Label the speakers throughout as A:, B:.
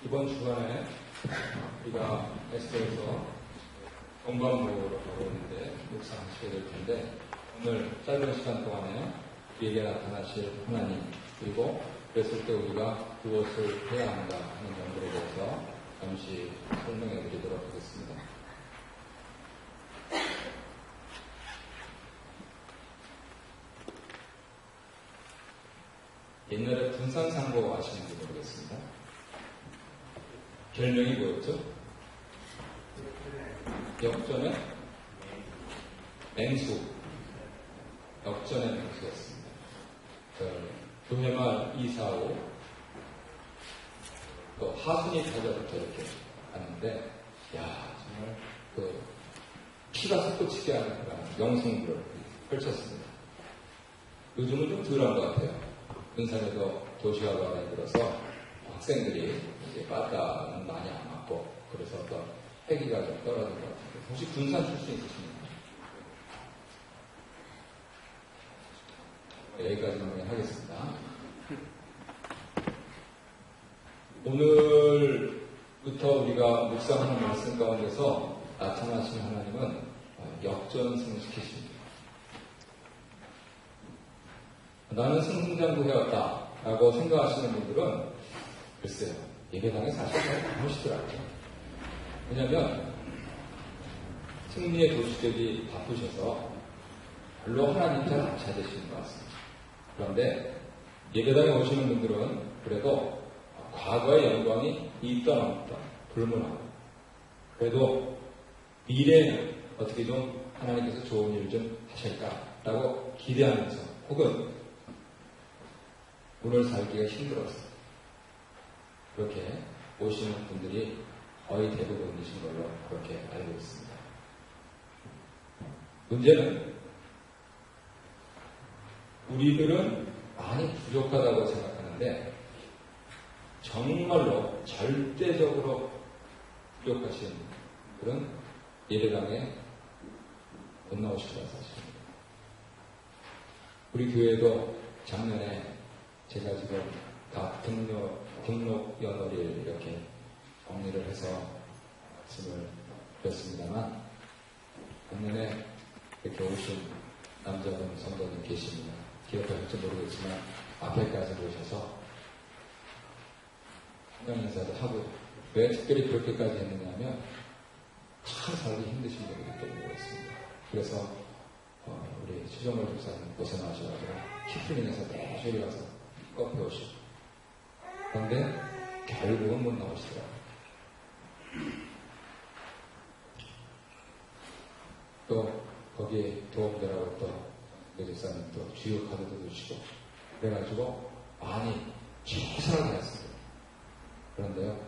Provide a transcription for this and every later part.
A: 이번 주간에 우리가 에스더에서 건강보호로 가고 있는데 묵상하시게 될 텐데, 오늘 짧은 시간 동안에 우리에게 나타나실 하나님, 그리고 그랬을 때 우리가 무엇을 해야 한다 하는 점들에 대해서 잠시 설명해 드리도록 하겠습니다. 옛날에 분산상고 아시는지 모르겠습니다. 별명이 뭐였죠? 역전의 맹수. 역전의 맹수였습니다. 교회말 이사오, 또 하순이 타자부터 이렇게 하는데, 정말 피가 솟구치게 하는 그런 영성들을 펼쳤습니다. 요즘은 좀 덜한 것 같아요. 군산에도 도시화가 많이 들어서 학생들이 이제 빠따는 많이 안 맞고, 그래서 어떤 패기가 좀 떨어진 것 같은데, 혹시 군산 출신 있으십니까? 여기까지만 하겠습니다. 오늘부터 우리가 묵상하는 말씀 가운데서 나타나신 하나님은 역전승시키십니다. 나는 승승장구해왔다 라고 생각하시는 분들은 글쎄요, 예배당에 사실 잘 모시더라고요. 왜냐하면 승리의 도시들이 바쁘셔서 별로 하나님 잘 안 찾으시는 것 같습니다. 그런데 예배당에 오시는 분들은 그래도 과거의 영광이 있던 없던 불문하고, 그래도 미래에는 어떻게 좀 하나님께서 좋은 일 좀 하실까라고 기대하면서, 혹은 오늘 살기가 힘들어서 그렇게 오시는 분들이 거의 대부분이신 걸로 그렇게 알고 있습니다. 문제는 우리들은 많이 부족하다고 생각하는데, 정말로 절대적으로 부족하신 그런 예배당에 못 나오시다는 사실입니다. 우리 교회도 작년에 제가 지금 각 등록 연월일 이렇게 정리를 해서 말씀을 드렸습니다만, 작년에 이렇게 오신 남자분 성도님 계십니다. 기억하실지 모르겠지만 앞에까지 오셔서 환영 인사도 하고, 왜 특별히 그렇게까지 했느냐면 참 살기 힘드신 분들이 때문에 그렇습니다. 그래서 우리 최정월 목사님 고생하셔가지고 키플링에서 매일 가서 커피 오시고, 그런데 결국은 못 나오시더라고요. 또 거기에 도움되라고 또 교집사님 또 주요 카드도 주시고 그래가지고 많이 최선을 다했습니다. 그런데요,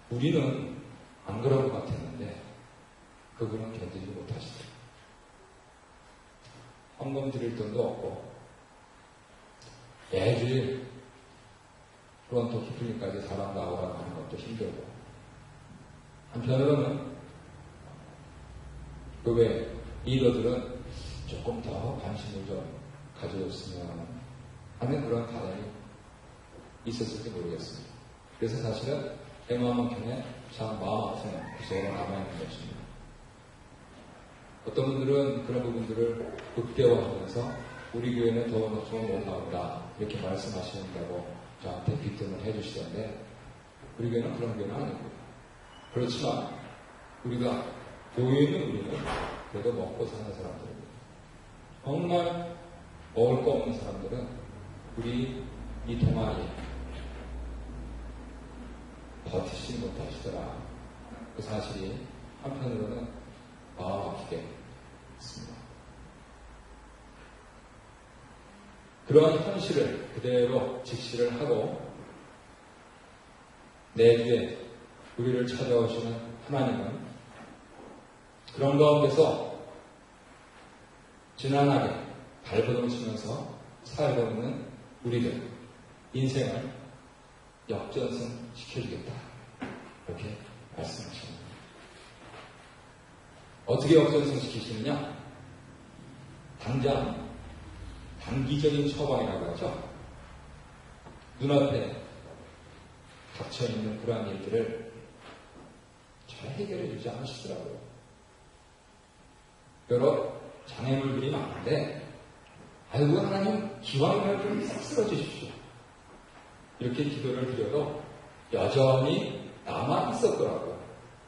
A: 우리는 안 그런 것 같았는데 그분은 견디지 못하시더라고요. 헌금 드릴 돈도 없고 매주일 프론토 키플링까지 사람 나오라고 하는 것도 힘들고, 한편으로는 교회 리더들은 조금 더 관심을 좀 가져줬으면 하는 그런 바람이 있었을지 모르겠습니다. 그래서 사실은 내 마음 한켠에 참 마음 아픈 구석으로 남아있는 것입니다. 어떤 분들은 그런 부분들을 극대화하면서 우리 교회는 더 높으면 못 나온다 이렇게 말씀하시는다고 저한테 비판을 해주시던데, 우리 교회는 그런 교회는 아니고요. 그렇지만 우리가 교회는 우리는 그래도 먹고 사는 사람들입니다. 정말 먹을 거 없는 사람들은 우리 이 동아리에 버티지 못하시더라. 그 사실이 한편으로는 마음 아프게 했습니다. 그러한 현실을 그대로 직시를 하고 내주에 우리를 찾아오시는 하나님은 그런 가운데서 지난하게 발버둥 치면서 살고 있는 우리들 인생을 역전승 시켜주겠다, 이렇게 말씀하십니다. 어떻게 역전승 시키시느냐? 당장 단기적인 처방이라고 하죠. 눈앞에 닥쳐있는 그러한 일들을 잘 해결해 주지 않으시더라고요. 여러 장애물들이 많은데 아이고 하나님 기왕이면 좀 싹 쓸어 주십시오. 이렇게 기도를 드려도 여전히 남아 있었더라고요.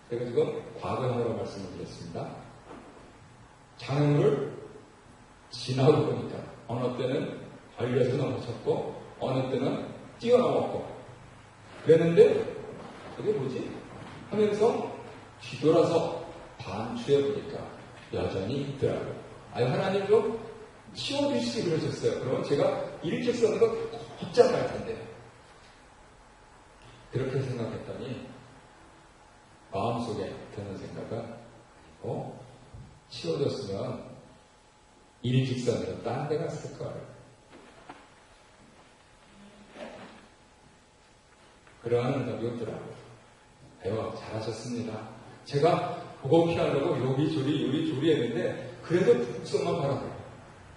A: 제가 지금 과거형으로 말씀을 드렸습니다. 장애물을 지나고 보니까 어느 때는 걸려서 넘어졌고 어느 때는 뛰어넘었고 그랬는데 그게 뭐지? 하면서 뒤돌아서 반추해 보니까 여전히 있더라고요. 아유 하나님 좀 치워주시지 그러셨어요. 그러면 제가 일직선으로 곧잘 갈 텐데 그렇게 생각했더니 마음속에 드는 생각은 치워줬으면 일직선으로 딴 데 갔을 걸. 그러한 응답이 오더라고요. 아유 잘하셨습니다. 제가 그거 피하려고 요리조리 했는데 그래도 북성만 바라보고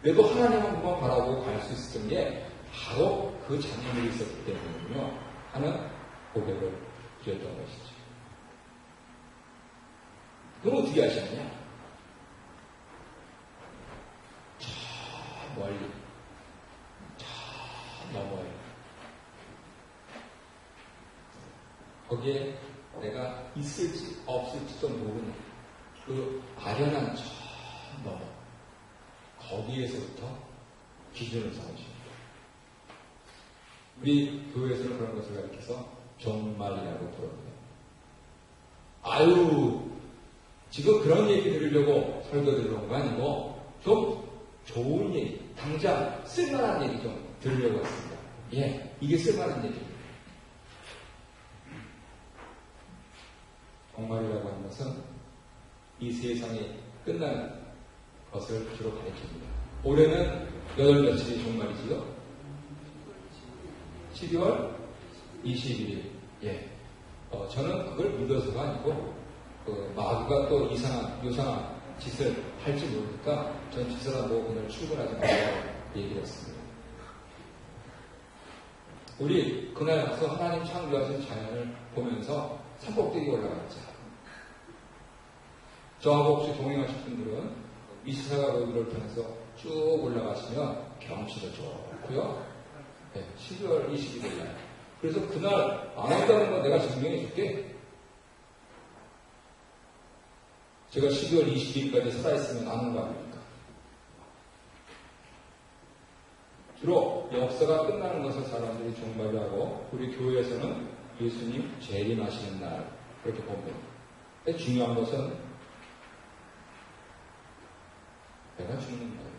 A: 그래도 하나님만 바라보고 갈 수 있었던 게 바로 그 장면이 있었기 때문이군요 하는 고백을 드렸던 것이죠. 그럼 어떻게 하셨냐? 저 멀리 저 넘어요. 거기에 내가 있을지 없을지도 모르는 그 아련한 저 넘어 거기에서부터 기준을 삼으십니다. 우리 교회에서는 그런 것을 가리켜서 종말이라고 부릅니다. 아유 지금 그런 얘기 들으려고 설교 들어온 거 아니고 좀 좋은 얘기 당장 쓸만한 얘기 좀 들으려고 했습니다. 예, 이게 쓸만한 얘기입니다. 종말이라고 하는 것은 이 세상이 끝나는 것을 주로 가리킵니다. 올해는 8며칠이 종말이지요? 12월 21일. 예. 저는 그걸 믿어서가 아니고, 마귀가 또 요상한 짓을 할지 모르니까, 전 짓을 안 보고 그날 출근하지 말라고 얘기를 했습니다. 우리 그날 가서 하나님 창조하신 자연을 보면서 산꼭대기 올라갔죠. 저하고 혹시 동행하실 분들은 미시사가 로드를 통해서 쭉 올라가시면 경치도 좋고요. 네, 12월 22일 날. 그래서 그날 안 온다는 건 내가 증명해 줄게. 제가 12월 22일까지 살아있으면 안 온다고 합니까? 주로 역사가 끝나는 것을 사람들이 종말이라고 우리 교회에서는 예수님 재림하시는 날 그렇게 봅니다. 근데 중요한 것은 내가 죽는 거예요.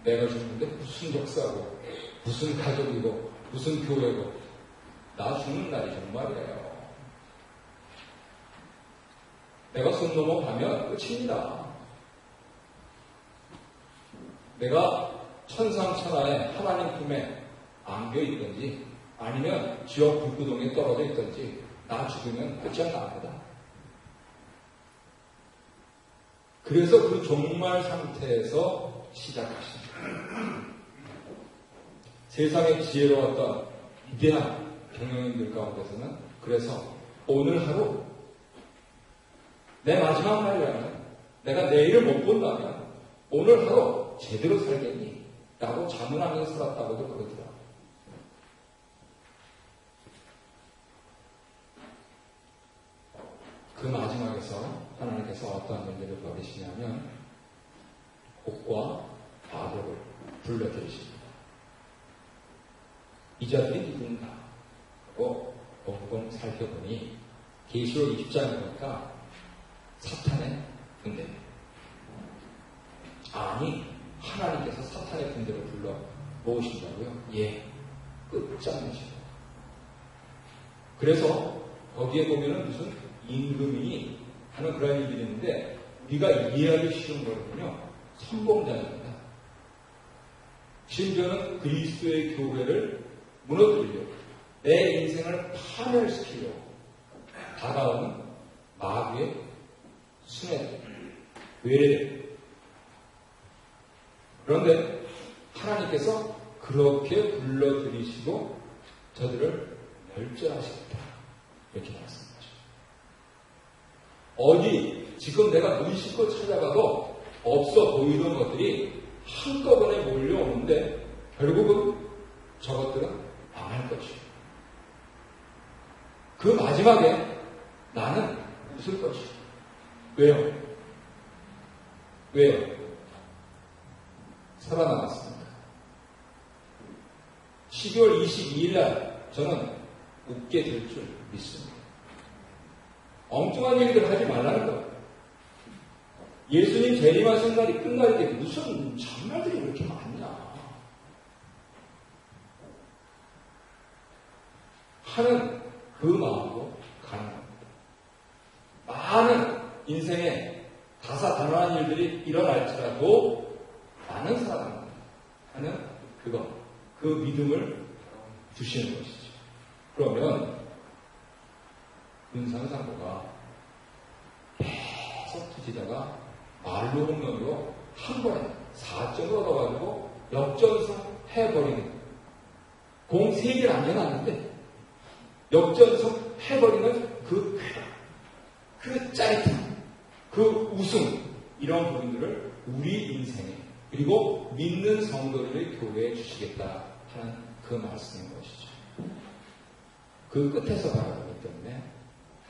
A: 내가 죽는데 무슨 역사고 무슨 가족이고 무슨 교회고 나 죽는 날이 정말이에요. 내가 손 넘어가면 끝입니다. 내가 천상천하에 하나님 품에 안겨 있든지 아니면 지옥 불구덩이에 떨어져 있든지 나 죽으면 끝이 안 납니다. 그래서 그 종말 상태에서 시작하십니다. 세상의 지혜로웠던 위대한 경영인들 가운데서는 그래서 오늘 하루 내 마지막 날이라면 내가 내일을 못 본다면 오늘 하루 제대로 살겠니? 라고 자문하면서 살았다고도 그러더라고요. 그 마지막에서 하나님께서 어떠한 일들을 벌이시냐면 곡과 바보를 불러들이십니다. 이 자들이 누군가 하고 곰곰 살펴보니 계시록 20장에 보니까 사탄의 군대입니다. 아니 하나님께서 사탄의 군대를 불러 모으신다고요? 예, 끝장내시고. 그래서 거기에 보면은 무슨 임금이 하는 그런 일들이 있는데 우리가 이해하기 쉬운 거는요 성공자입니다. 심지어는 그리스도의 교회를 무너뜨리려고 내 인생을 파멸시키려고 다가오는 마귀의 순회들, 외래들. 그런데 하나님께서 그렇게 불러들이시고 저들을 멸절하시겠다. 이렇게 말씀하죠. 어디 지금 내가 눈 씻고 찾아가도 없어 보이던 것들이 한꺼번에 몰려오는데 결국은 저것들은 망할 것이에요. 그 마지막에 나는 웃을 것이에요. 왜요? 왜요? 살아남았습니다. 12월 22일 날 저는 웃게 될 줄 믿습니다. 엉뚱한 얘기들 하지 말라는 거예요. 예수님 재림하신 날이 끝날 때 무슨 참말들이 그렇게 많냐 하는 그 마음으로 가는 겁니다. 많은 인생에 다사다난한 일들이 일어날지라도 나는 살아난다 하는 그 믿음을 주시는 것이죠. 그러면 문상상고가 계속 뒤지다가 말로 홈런으로 한 번에 4점을 얻어가지고 역전승 해버리는 공 3개를 안 해놨는데 역전승 해버리는 그 짜릿함, 그 웃음 이런 부분들을 우리 인생에 그리고 믿는 성도들의 교회에 주시겠다 하는 그 말씀인 것이죠. 그 끝에서 바라보기 때문에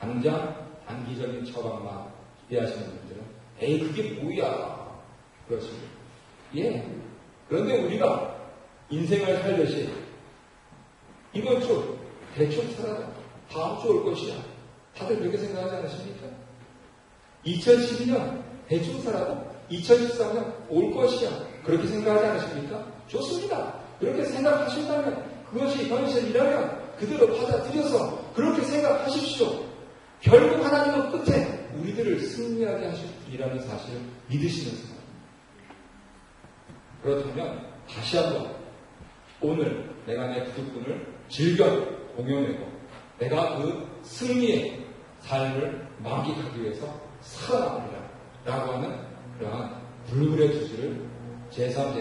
A: 당장 단기적인 처방만 기대하시는 분들은 에이 그게 뭐야 그러시고 예 그런데 우리가 인생을 살듯이 이번 주 대충 살아라 다음 주 올 것이야 다들 그렇게 생각하지 않으십니까? 2012년 대충 살아도 2013년 올 것이야 그렇게 생각하지 않으십니까? 좋습니다. 그렇게 생각하신다면 그것이 현실이라면 그대로 받아들여서 그렇게 생각하십시오. 결국 하나님은 끝에 우리들을 승리하게 하실 분이라는 사실을 믿으시면서 그렇다면 다시 한번 오늘 내가 내 부득분을 즐겨 공연하고 내가 그 승리의 삶을 만끽하기 위해서 살아남으리라 라고 하는 그러한 불굴의 투지를 제3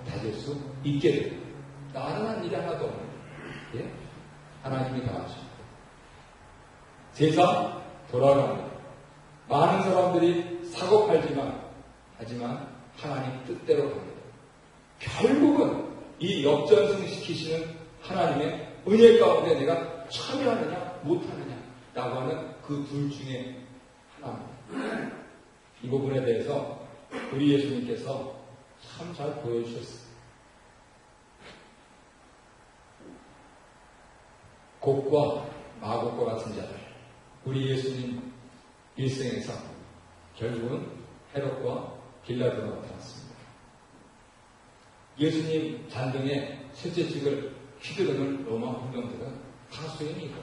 A: 다질 수 있게 됩니다. 나는 한 일이 하나도 없는 예? 하나님이 다 하십니다. 세상 돌아갑니다. 많은 사람들이 사고팔지만 하지만 하나님 뜻대로 갑니다. 결국은 이 역전승 시키시는 하나님의 은혜 가운데 내가 참여하느냐 못하느냐 라고 하는 그 둘 중에 하나입니다. 이 부분에 대해서 우리 예수님께서 참 잘 보여주셨습니다. 곡과 마곡과 같은 자들 우리 예수님 일생에서 결국은 헤롯과 빌라도가 나타났습니다. 예수님 잔등에 셋째찍을 휘두르는 로마 군병들은 하수인이고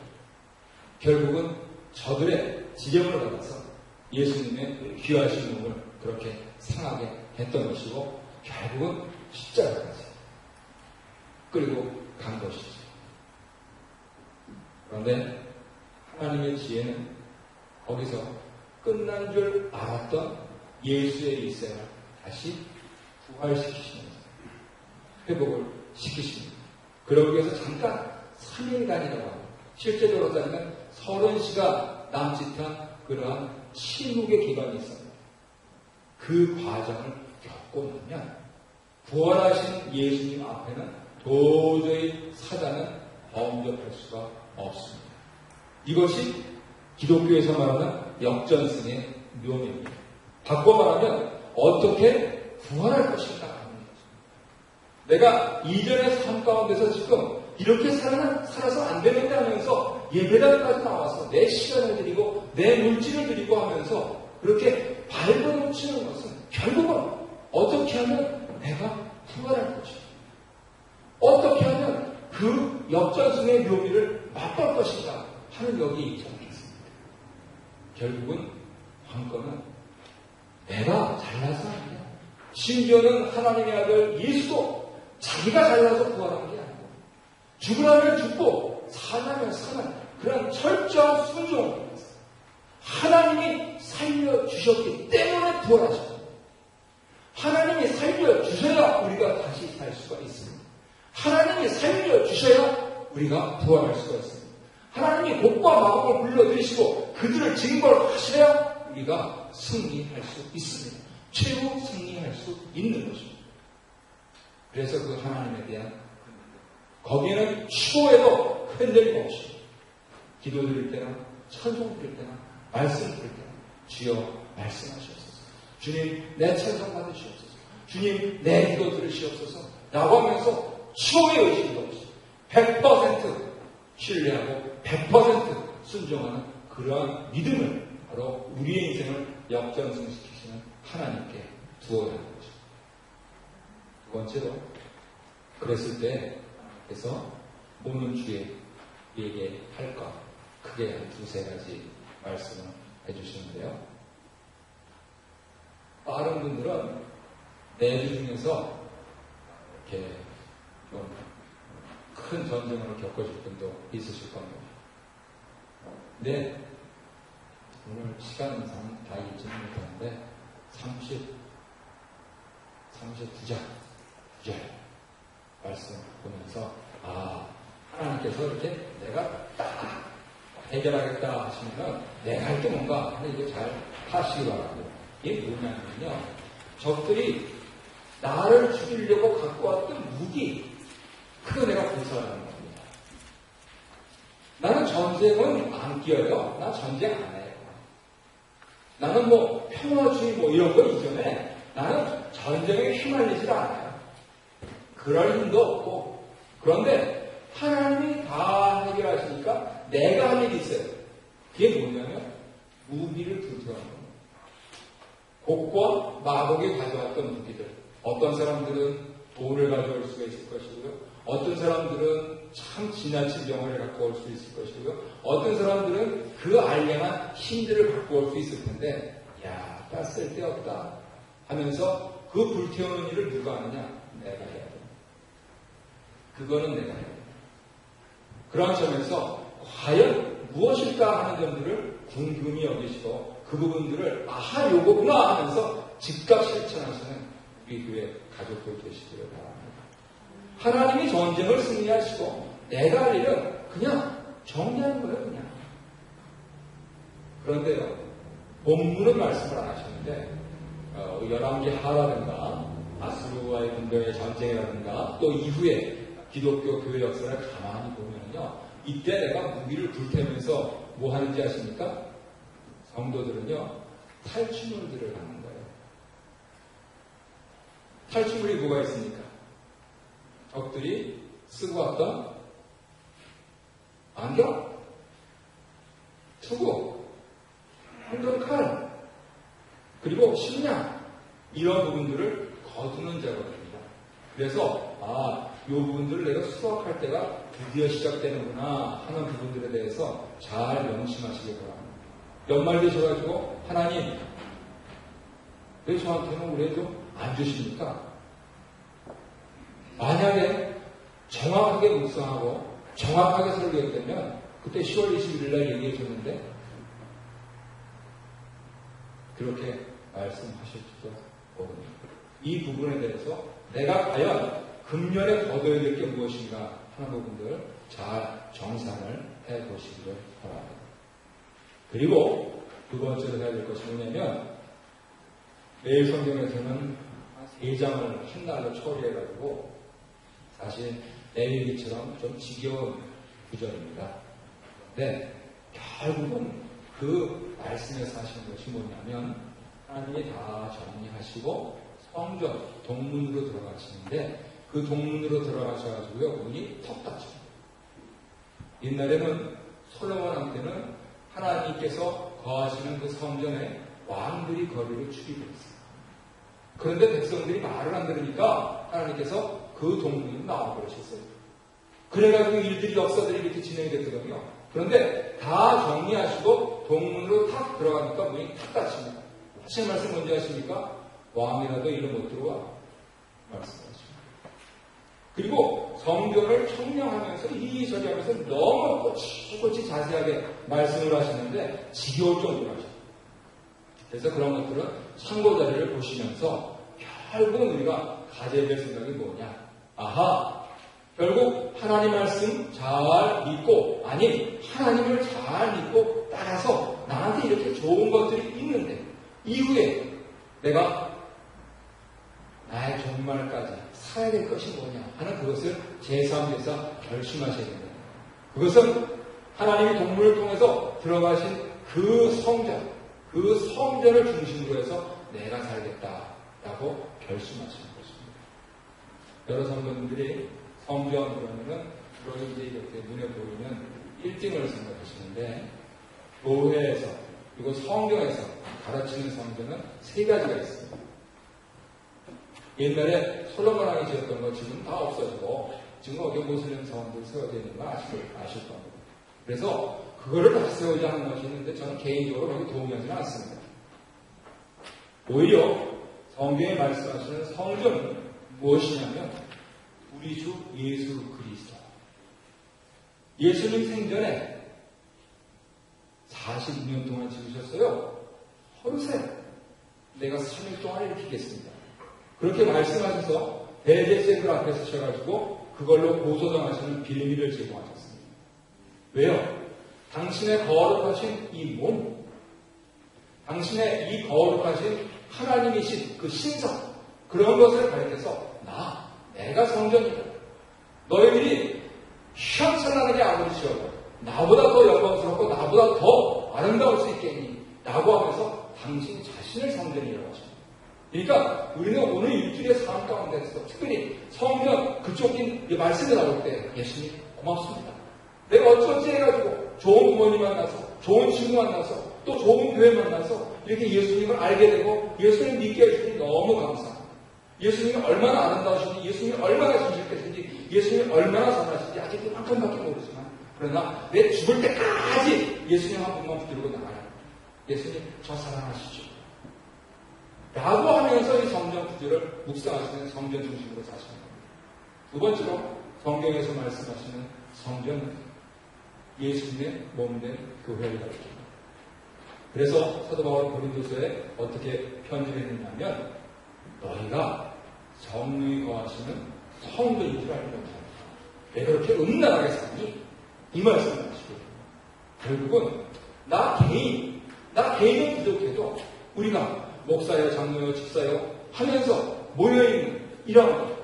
A: 결국은 저들의 지령을 받아서 예수님의 귀하신 몸을 그렇게 상하게 했던 것이고 결국은 십자가까지 끌고 간 것이죠. 그런데 하나님의 지혜는 거기서 끝난 줄 알았던 예수의 일생을 다시 부활시키시면서 회복을 시키십니다. 그러기 위해서 잠깐 3일간이라고 합니다. 실제적으로 따지면 30시간 남짓한 그러한 침묵의 기간이 있습니다. 그 과정을 겪고 나면 부활하신 예수님 앞에는 도저히 사단은 범접할 수가 없습니다. 이것이 기독교에서 말하는 역전승의 묘미입니다. 바꿔 말하면 어떻게 부활할 것인가 하는 거죠. 내가 이전의 삶 가운데서 지금 이렇게 살아서 안 되는데 하면서 예배당까지 나와서 내 시간을 드리고 내 물질을 드리고 하면서 그렇게 발버둥치는 것은 결국은 어떻게 하면 내가 부활할 것인가 어떻게 하면 그 역전승의 묘미를 맛볼 것인가 하는 여기에 있지 않겠습니까? 결국은 관건은 내가 잘나서 아니야. 심지어는 하나님의 아들 예수도 자기가 잘나서 부활한 게 아니고 죽으라면 죽고 살라면 사는 그런 철저한 순종을 통해서 하나님이 살려주셨기 때문에 부활하셨습니다. 하나님이 살려주셔야 우리가 다시 살 수가 있습니다. 하나님이 살려주셔야 우리가 부활할 수가 있습니다. 하나님이 복과 마법을 불러들이시고 그들을 징벌하셔야 우리가 승리할 수 있습니다. 최후 승리할 수 있는 것입니다. 그래서 그 하나님에 대한 거기에는 추호에도 흔들림 없이 기도 드릴 때나 찬송 드릴 때나 말씀 드릴 때나 주여 말씀하시옵소서. 주님 내 찬송 받으시옵소서. 주님 내 기도 들으시옵소서. 라고 하면서 추호의 의식도 없이 100% 신뢰하고 100% 순종하는 그러한 믿음을 바로 우리의 인생을 역전승시키시는 하나님께 두어야 하는 것입니다. 두 번째로 그랬을 때 그래서 오는 주에 우리에게 할 것 크게 한 두세 가지 말씀을 해주시는데요. 다른 분들은 내주 중에서 이렇게 좀 큰 전쟁으로 겪으실 분도 있으실 겁니다. 근데 오늘 시간상 다 읽지는 못하는데 39절 말씀 보면서 하나님께서 이렇게 내가 딱 해결하겠다 하시면 내가 할 게 뭔가 하는 이거 잘 하시기 바랍니다. 이게 뭐냐면요. 적들이 나를 죽이려고 갖고 왔던 무기 그거 내가 분석하는 겁니다. 나는 전쟁은 안 끼어요. 나 전쟁 안 해요. 나는 뭐 평화주의 뭐 이런 거 이전에 나는 전쟁에 휘말리질 않아요. 그럴 힘도 없고. 그런데 하나님이 다 해결하시니까 내가 할 일이 있어요. 그게 뭐냐면 무기를 두드러는 겁니다. 복과 마복이 가져왔던 무기들. 어떤 사람들은 돈을 가져올 수가 있을 것이고요. 어떤 사람들은 참 지나친 영혼을 갖고 올 수 있을 것이고요. 어떤 사람들은 그 알량한 힘들을 갖고 올 수 있을 텐데 야, 딱 쓸데없다 하면서 그 불태우는 일을 누가 하느냐? 내가 해야 돼. 그거는 내가 해야 돼. 그런 점에서 과연 무엇일까 하는 점들을 궁금히 여기시고 그 부분들을 요거구나 하면서 즉각 실천하시는 우리 교회 가족들 되시기를 바랍니다. 하나님이 전쟁을 승리하시고 내가 할 일은 그냥 정리하는 거예요. 그냥. 그런데요. 본문은 말씀을 안 하셨는데 열왕기 하라든가 아수르와의 군대의 전쟁이라든가 또 이후에 기독교 교회 역사를 가만히 보면요. 이때 내가 무기를 불태우면서 뭐 하는지 아십니까? 성도들은요. 탈취물들을 하는 거예요. 탈취물이 뭐가 있습니까? 적들이 쓰고 왔던 안경, 투구, 황금칼, 그리고 식량 이런 부분들을 거두는 작업입니다. 그래서 이 부분들을 내가 수확할 때가 드디어 시작되는구나 하는 부분들에 대해서 잘 명심하시기 바랍니다. 연말 되셔가지고 하나님 왜 저한테는 왜 좀 안 주십니까? 만약에 정확하게 묵상하고 정확하게 설교했다면 그때 10월 21일 날 얘기해 줬는데 그렇게 말씀하실지도 모릅니다. 이 부분에 대해서 내가 과연 금년에 거둬야 될 게 무엇인가 하는 부분들 잘 정산을 해보시기를 바랍니다. 그리고 두 번째로 해야 될 것이 뭐냐면 매일 성경에서는 3장을 한 날로 처리해가지고 사실 내일기처럼 좀 지겨운 구절입니다. 근데 결국은 그 말씀에서 하시는 것이 뭐냐면 하나님이 다 정리하시고 성전, 동문으로 들어가시는데 그 동문으로 들어가셔가지고요 문이 턱 닫힙니다. 옛날에는 솔로몬한테는 하나님께서 거하시는 그 성전에 왕들이 거리를 출입했어요. 그런데 백성들이 말을 안 들으니까 하나님께서 그 동문으로 나와버리셨어요. 그래가지고 일들이 역사들이 이렇게 진행이 됐거든요. 그런데 다 정리하시고 동문으로 탁 들어가니까 문이 탁 닫힙니다. 하시는 말씀 뭔지 아십니까? 왕이라도 일로 못 들어와 말씀하십니다. 그리고 성경을 청량하면서 이리저리 하면서 너무 꼬치꼬치 자세하게 말씀을 하시는데 지겨울 정도로 하십니다. 그래서 그런 것들은 참고 자리를 보시면서 결국은 우리가 가져야 될 생각이 뭐냐? 결국 하나님 말씀 잘 믿고, 아니 하나님을 잘 믿고 따라서 나한테 이렇게 좋은 것들이 있는데 이후에 내가 나의 종말까지 살아야 될 것이 뭐냐 하는 그것을 제3제사 결심하셔야 된다. 그것은 하나님이 동물을 통해서 들어가신 그 성전을 중심으로 해서 내가 살겠다라고 결심하시는 것입니다. 여러 성도님들이 성전 그러면은 주로 이제 이렇게 눈에 보이는 1등을 생각하시는데, 교회에서 그리고 성경에서 가르치는 성전은 3가지가 있습니다. 옛날에 솔로몬 왕이 지었던 거 지금 다 없어지고 지금 어디 모슬림 사원들 세워져 있는 거 아실 겁니다. 그래서 그거를 다시 세우자 하는 것이 있는데 저는 개인적으로 거기 동의하지는 않습니다. 오히려 성경에 말씀하시는 성전은 무엇이냐면 우리 주 예수 그리스도. 예수님 생전에 40년 동안 지으셨어요. 허르세요. 내가 3일 동안 일으키겠습니다. 그렇게 말씀하셔서 대제사장들 앞에 서셔가지고 그걸로 고소당하시는 빌미를 제공하셨습니다. 왜요? 당신의 거룩하신 이 몸, 당신의 이 거룩하신 하나님이신 그 신성, 그런 것을 가리켜서 내가 성전이다. 너희들이 휘황찬란하게 아무리 지어도 나보다 더 영광스럽고 나보다 더 아름다울 수 있겠니? 라고 하면서 당신 자신을 성전이라고 하십니다. 그러니까 우리는 오늘 일주일의 삶 가운데서 특별히 성전 그쪽 말씀이 나올 때 예수님 고맙습니다. 내가 어찌어찌 해가지고 좋은 부모님 만나서 좋은 친구 만나서 또 좋은 교회 만나서 이렇게 예수님을 알게 되고 예수님 믿게 해주니 너무 감사합니다. 예수님이 얼마나 아름다우신지, 예수님이 얼마나 진실되신지, 예수님이 얼마나 선하신지 아직 그만큼밖에 모르지만, 그러나 내 죽을 때까지 예수님 한 분만 붙들고 나가요. 예수님 저 사랑하시죠. 라고 하면서 이 성전 구절을 묵상하시는 성전 중심으로 사시는 겁니다. 두 번째로 성경에서 말씀하시는 성전은 예수님의 몸된 교회를 가리킵니다. 그래서 사도 바울은 고린도서에 어떻게 편지를 했느냐면 너희가 성령이 거하시는 성전인 줄 알지 못한다. 왜 그렇게 음란하게 사니? 이 말씀을 하시고 결국은 나 개인은 부족해도 우리가 목사요, 장로요, 집사요 하면서 모여있는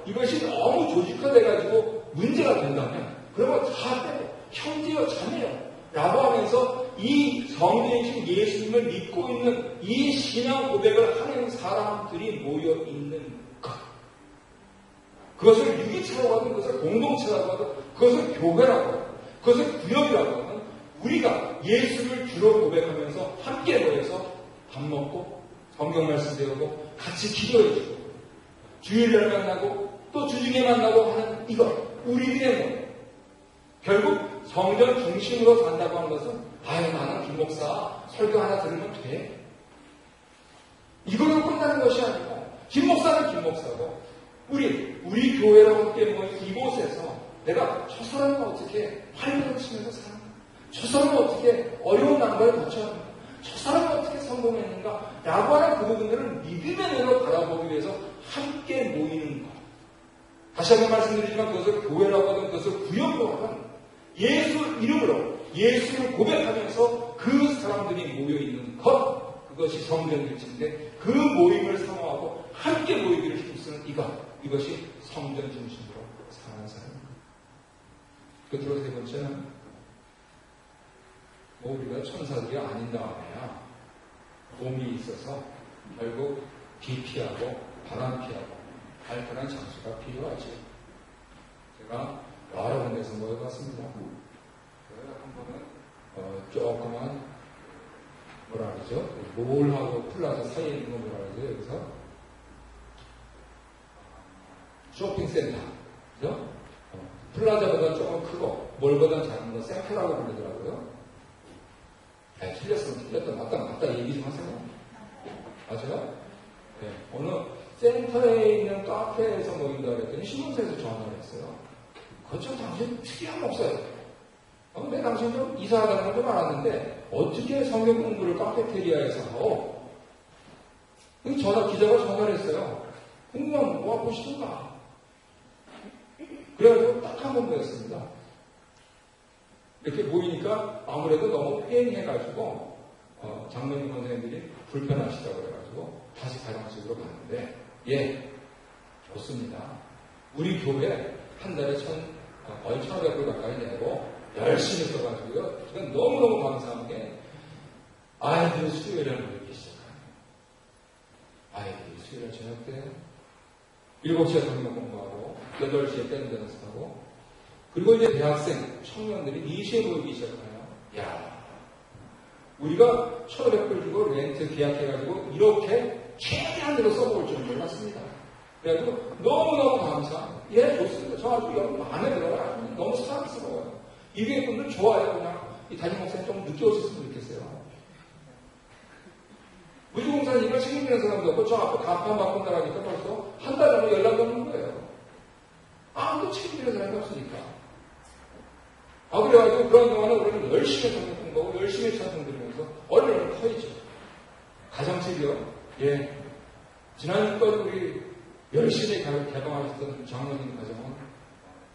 A: 이것이 너무 조직화돼가지고 문제가 된다면 그러면 자매요, 형제요, 자매요 라고 하면서 이 성전이신 예수님을 믿고 있는 이 신앙 고백을 하는 사람들이 모여있는 것, 그것을 유기체라고 하든 그것을 공동체라고 하든 그것을 교회라고 하든 그것을 구역이라고 하든 우리가 예수를 주로 고백하면서 함께 모여서 밥 먹고 성경 말씀 배우고 같이 기도해주고 주일날 만나고 또 주중에 만나고 하는 이것, 우리들의 모임. 결국 성전 중심으로 산다고 하는 것은 나는 김 목사 설교 하나 들으면 돼. 이걸로 끝나는 것이 아니고 김 목사는 김 목사고 우리 교회랑 함께 모인 이곳에서 내가 저 사람은 어떻게 활력을 치면서 사는가? 저 사람은 어떻게 어려운 난관을 거쳐야 하는가? 저 사람은 어떻게 성공했는가? 라고 하는 그 부분들을 믿음의 눈으로 바라보기 위해서 함께 모이는 것. 다시 한번 말씀드리지만 그것을 교회라고 하든 그것을 구역으로 하든 예수 이름으로 예수를 고백하면서 그 사람들이 모여있는 것, 그것이 성전일치인데 그 모임을 사모하고 함께 모이기를 힘쓰는 이것이 성전 중심으로 사는 사람입니다. 끝으로 세 번째는 우리가 천사들이 아닌 다음에야 봄이 있어서 결국 비 피하고 바람 피하고 발전한 장소가 필요하죠. 제가 여러 군데서 모여봤습니다. 한 번은 조그만 뭐라 그러죠? 몰하고 플라자 사이에 있는 거 뭐라 그러죠? 여기서 쇼핑센터, 그죠? 플라자보다 조금 크고 몰보다 작은 거 센터라고 부르더라고요. 틀렸으면 틀렸다 맞다 얘기 좀 하세요. 맞아요? 네. 어느 센터에 있는 카페에서 모인다 그랬더니 신문사에서 전화를 했어요. 그렇죠. 당신 특이한 목사예요. 근데 당신 좀 이상하다는 걸 좀 알았는데 어떻게 성경 공부를 카페테리아에서 하고? 기자가 전화를 했어요. 궁금하면 뭐 하고 싶은가? 그래가지고 딱 한 번 모였습니다. 이렇게 모이니까 아무래도 너무 휑해가지고 장로님 선생님들이 불편하시다고 그래가지고 다시 가정집으로 갔는데 예, 좋습니다. 우리 교회 한 달에 1,500불 가까이 내고 열심히 써가지고요. 이건 너무너무 감사한 게 아이들 수요일에 모이기 시작하네요. 아이들이 수요일에 저녁 때 7시에 성경 공부하고 8시에 밴드 연습하고 그리고 이제 대학생, 청년들이 2시에 모이기 시작해요. 야, 우리가 1,500불 주고 렌트 계약해가지고 이렇게 최대한으로 써먹을 줄 몰랐습니다. 그래가지고 너무너무 감사. 예, 좋습니다. 저 아주 여러분 마음에 들어요. 너무 사랑스러워요. 이게 분들 좋아요. 그냥 이 담임 목사님 좀 늦게 오셨으면 좋겠어요. 무주공사님과 책임지는 사람도 없고 저 앞에 간판 바꾼다고 하니까 벌써 한 달 전에 연락이 오는 거예요. 아무도 책임지는 사람이 없으니까. 그래가지고 그런 동안에 우리는 열심히 성경 공부하고 열심히 찬송 드리면서 어려움을 커이죠. 가정집이요. 예. 지난주까지 우리 열심히 개방하셨던 장로님 가정은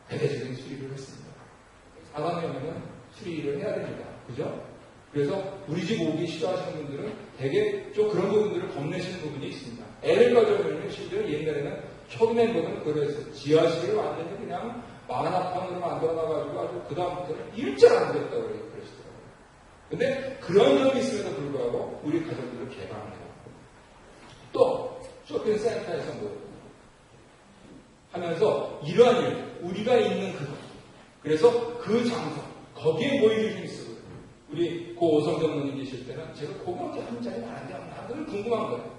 A: 대대적인 수리를 했습니다. 4강이면 수리를 해야 됩니다. 그죠? 그래서 우리 집 오기 싫어하시는 분들은 되게 좀 그런 부분들을 겁내시는 부분이 있습니다. 애를 가져오면 실제로 옛날에는 초기 멤버는 그래서 지하실을 완전히 그냥 만화판으로 만들어놔가지고 아주 그다음부터는 일절 안 됐다고 그러시더라고요. 근데 그런 점이 있음에도 불구하고 우리 가족들을 개방해요. 또 쇼핑센터에서 하면서 이러한 일, 우리가 있는 그곳, 그래서 그 장소, 거기에 모이는 힘이 있어요. 우리 고 오성정 누님 계실 때는 제가 고경제 한 자리 많은데 늘 궁금한 거예요.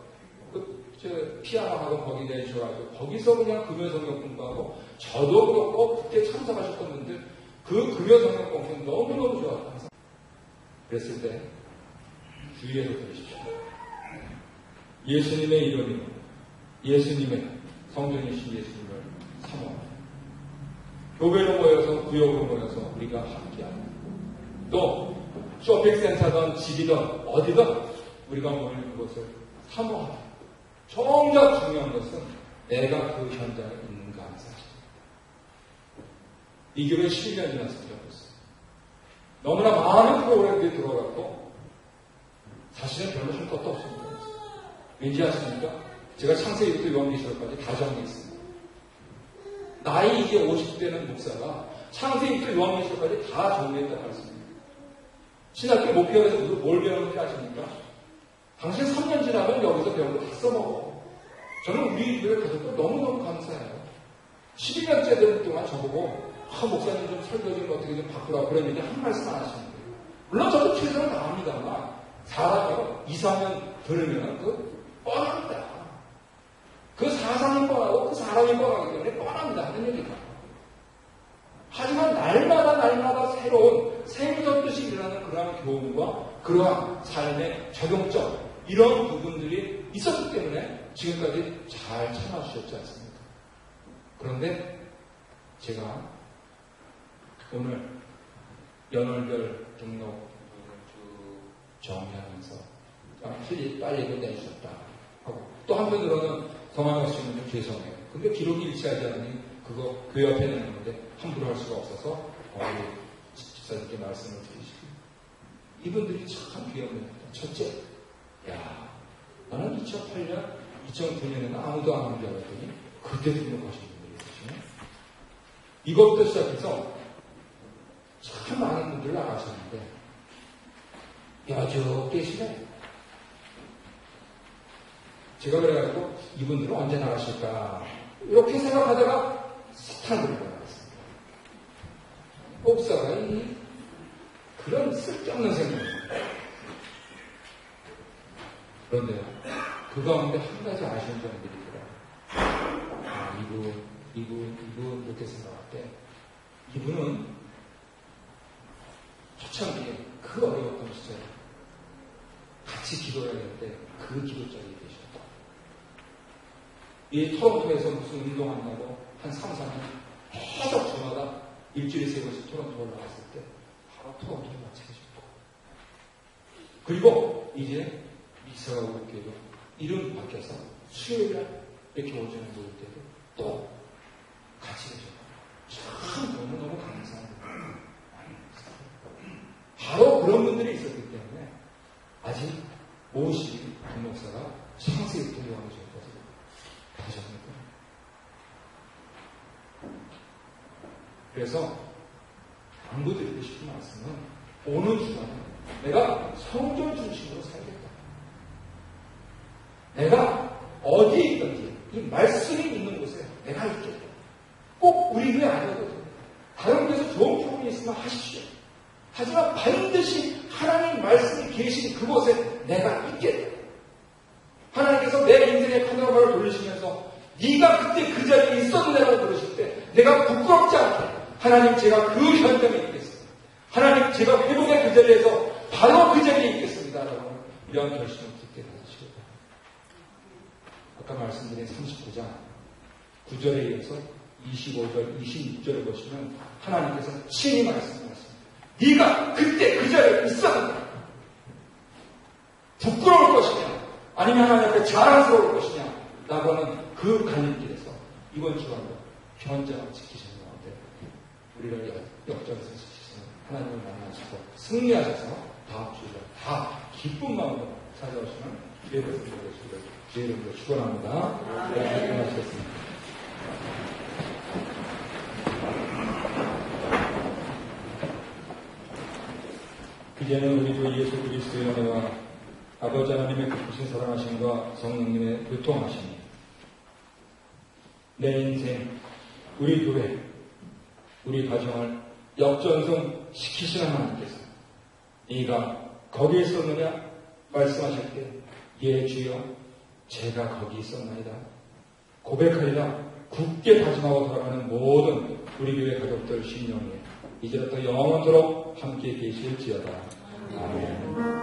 A: 피아노 학원 거기 내주셔가지고 거기서 그냥 금요성경 공부하고 저도 그렇고 그때 참석하셨던 분들 그 금요성경 공부는 너무너무 좋았다. 항상 그랬을 때 주의해서 들으십시오. 예수님의 이름으로 예수님의 성전이신 예수님을 사모합니다. 교회로 모여서 구역으로 모여서 우리가 함께합니다. 또 쇼핑센터든 집이든 어디든 우리가 모이는 그것을 사모합니다. 정작 중요한 것은 내가 그 현장에 있는가 하는 사실입니다. 이 교회 12년 지났습니다. 너무나 많은 프로그램들이 들어갔고 사실은 별로 할 것도 없습니다. 왠지 아십니까? 제가 창세기부터 요한계시록까지 다 정리했습니다. 나이 이제 50대는 목사가 창세기부터 요한계시록까지 다 정리했다고 말씀입니다. 신학교 목표에서 뭘 배우는지 아십니까? 당신 3년 지나면 여기서 배운 거 다 써먹어. 저는 우리 교회 가족도 너무너무 감사해요. 12년째 된 동안 저보고 목사님 좀 설교 좀 어떻게 좀 바꾸라고 그런 얘기 한 말씀 안 하시는 거예요. 물론 저도 최선을 다합니다만 사람이 2, 3년 들으면 뻔합니다. 그 사상이 뻔하고 그 사람이 뻔하기 때문에 뻔합니다 하는 얘기가. 하지만 날마다 새로운 생전듯이 일어나는 그러한 교훈과 그러한 삶의 적용점 이런 부분들이 있었기 때문에 지금까지 잘 참아주셨지 않습니까? 그런데 제가 오늘 연월별 등록 쭉 정리하면서 빨리 이거 내주셨다 하고 또 한편으로는 성함 없으면 좀 죄송해요. 근데 기록이 일치하지 않으니 그거 교회 앞에 내는 건데 함부로 할 수가 없어서 집사님께 말씀을 드리시고 이분들이 참 귀엽네요. 첫째, 야, 나는 2008년, 2009년에는 아무도 안 한 줄 알았더니 그때 등록하신 분들이 계시네. 이것부터 시작해서 참 많은 분들 나가셨는데 여주 계시네. 제가 그래가지고 이분들은 언제 나가실까 이렇게 생각하다가 스탄으로 나갔습니다. 목사가 그런 쓸데없는 생각입니다. 그런데요, 그 가운데 한 가지 아쉬운 점이 있더라고요. 이분 이렇게 생각할 때 이분은 초창기에 그 어려웠던 시절에 같이 기도를 할 때 그 기도 자리에 계셨다. 이 토론토에서 무슨 운동한다고 한 3, 4년 계속 주마다 일주일에 3번씩 토론토 올라갔을 때 바로 토론토를 마치셨고 그리고 이제 미사가 올 때도 이름 바뀌어서 수요일날 이렇게 오전에 모일 때도 또 같이 계셨고 너무너무 강한 사람들. 바로 그런 분들이 있었기 때문에 아직 모시 김목사가 창세기 통역하기 전까지 가셨습니다. 그래서 당부드리고 싶은 말씀은 오는 주간에 내가 성전 중심으로 살겠다. 내가 어디에 있든지 이 말씀이 있는 곳에 내가 있겠다. 꼭 우리 교회 아니어도 됩니다. 다른 곳에서 좋은 교훈이 있으면 하십시오. 하지만 반드시 하나님 말씀이 계신 그곳에 내가 있겠다. 하나님께서 내 인생의 카메라를 돌리시면서 네가 그때 그 자리에 있었느냐고 그러실 때 내가 부끄럽지 않게 하나님 제가 그 현장에 있겠습니다. 하나님 제가 회복의 그 자리에서 바로 그 자리에 있겠습니다. 라고 이런 결심을 깊게 가지시기 바랍니다. 아까 말씀드린 39장 9절에 이어서 25절, 26절을 보시면 하나님께서 친히 말씀하셨습니다. 네가 그때 그 자리에 있었는가? 부끄러울 것이냐? 아니면 하나님 앞에 자랑스러울 것이냐? 라고 하는 그 갈림길에서 이번 주간도 현장을 지키시는 가운데 우리를 역전해서 지키시는 하나님을 만나시고 승리하셔서 다음 주에 다 기쁜 마음으로 찾아오시는 기회를 주시기를 주의 이름으로 축원합니다. 네, 고맙습니다. 이제는 우리 주 예수 그리스도의 은혜와 아버지 하나님의 깊으신 사랑하심과 성령님의 교통하심이 내 인생, 우리 교회, 우리 가정을 역전성 시키시는 하나님께서 네가 거기에 있었느냐 말씀하실 때 예 주여 제가 거기 있었나이다 고백하리라 굳게 다짐하고 돌아가는 모든 우리 교회 가족들 심령에 이제부터 영원토록 함께 계실지어다. 아멘.